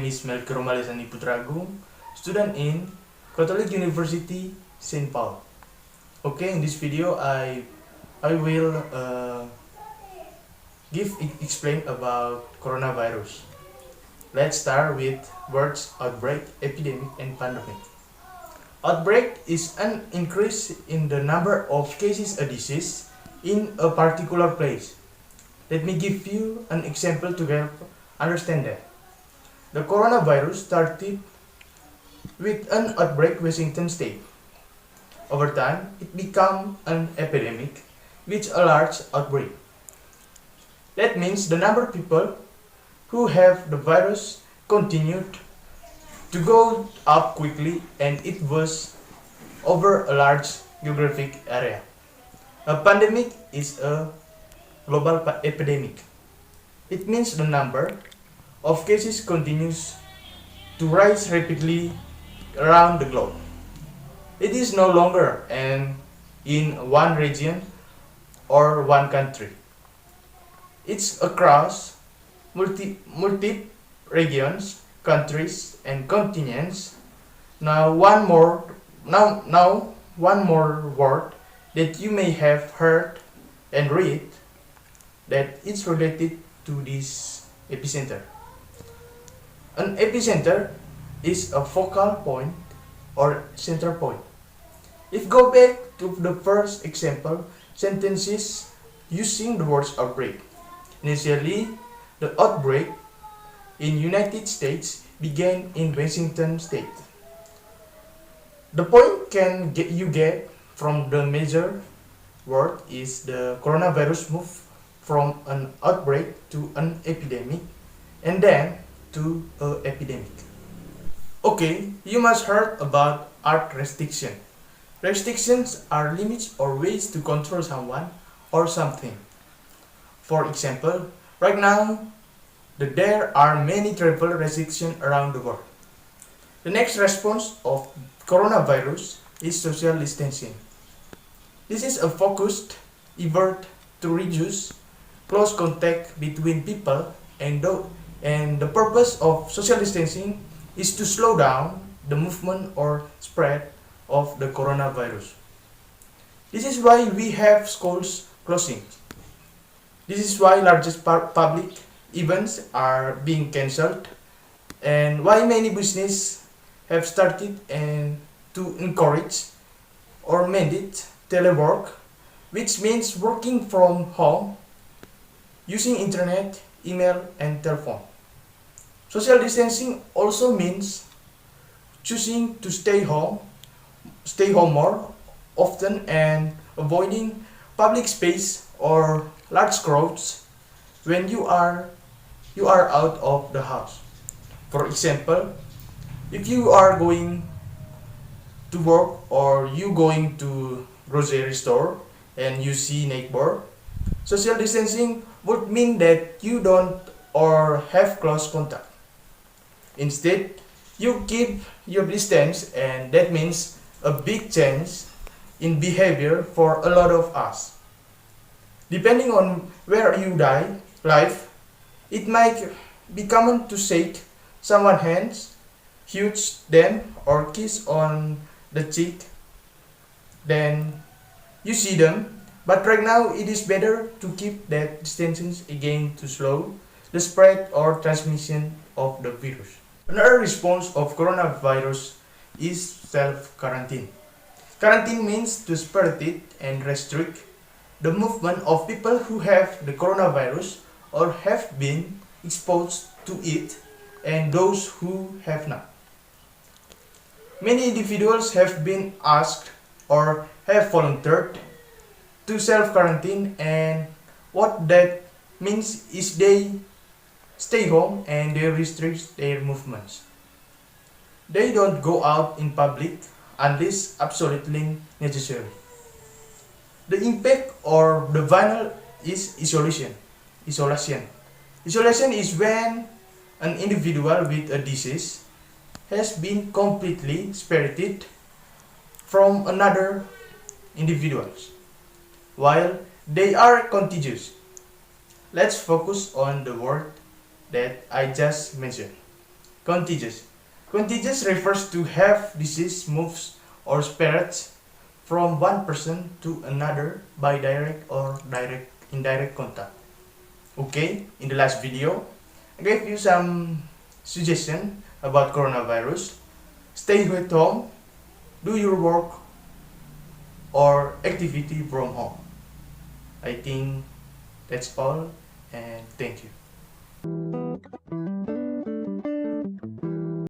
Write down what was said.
is Melkior M.P, Agung, student in Catholic University, St. Paul. Okay, in this video I will explain about coronavirus. Let's start with words outbreak, epidemic, and pandemic. Outbreak is an increase in the number of cases of disease in a particular place. Let me give you an example to help understand that. The coronavirus started with an outbreak in Washington state. Over time, it became an epidemic with a large outbreak. That means the number of people who have the virus continued to go up quickly, and it was over a large geographic area. A pandemic is a global epidemic. It means the number of cases continues to rise rapidly around the globe. It is no longer in one region or one country. It's across multi regions, countries, and continents. Now one more word that you may have heard and read that is related to this epicenter. An epicenter is a focal point or center point. If go back to the first example sentences using the words outbreak. Initially, the outbreak in United States began in Washington state. The point you get from the major word is the coronavirus moved from an outbreak to an epidemic and then to an epidemic. Okay, you must heard about art restriction. Restrictions are limits or ways to control someone or something. For example, right now, there are many travel restrictions around the world. The next response of coronavirus is social distancing. This is a focused effort to reduce close contact between people, and the purpose of social distancing is to slow down the movement or spread of the coronavirus. This is why we have schools closing. This is why largest public events are being cancelled, and why many businesses have started to encourage or mandate telework, which means working from home using internet, email, and telephone. Social distancing also means choosing to stay home more often and avoiding public space or large crowds when you are out of the house. For example, if you are going to work or you going to grocery store and you see neighbor, social distancing would mean that you don't or have close contact. Instead, you keep your distance, and that means a big change in behavior for a lot of us. Depending on where you live, it might be common to shake someone's hands, hug them, or kiss on the cheek. Then you see them. But right now, it is better to keep that distance again to slow the spread or transmission of the virus. Another response of coronavirus is self-quarantine. Quarantine means to separate it and restrict the movement of people who have the coronavirus or have been exposed to it, and those who have not. Many individuals have been asked or have volunteered to self-quarantine, and what that means is they stay home and they restrict their movements. They don't go out in public unless absolutely necessary. The impact or the final is isolation. Isolation is when an individual with a disease has been completely separated from another individuals while they are contagious. Let's focus on the word that I just mentioned. Contagious. Contagious refers to have disease moves or spreads from one person to another by direct or indirect contact. Okay, in the last video, I gave you some suggestion about coronavirus. Stay at home, do your work or activity from home. I think that's all, and thank you.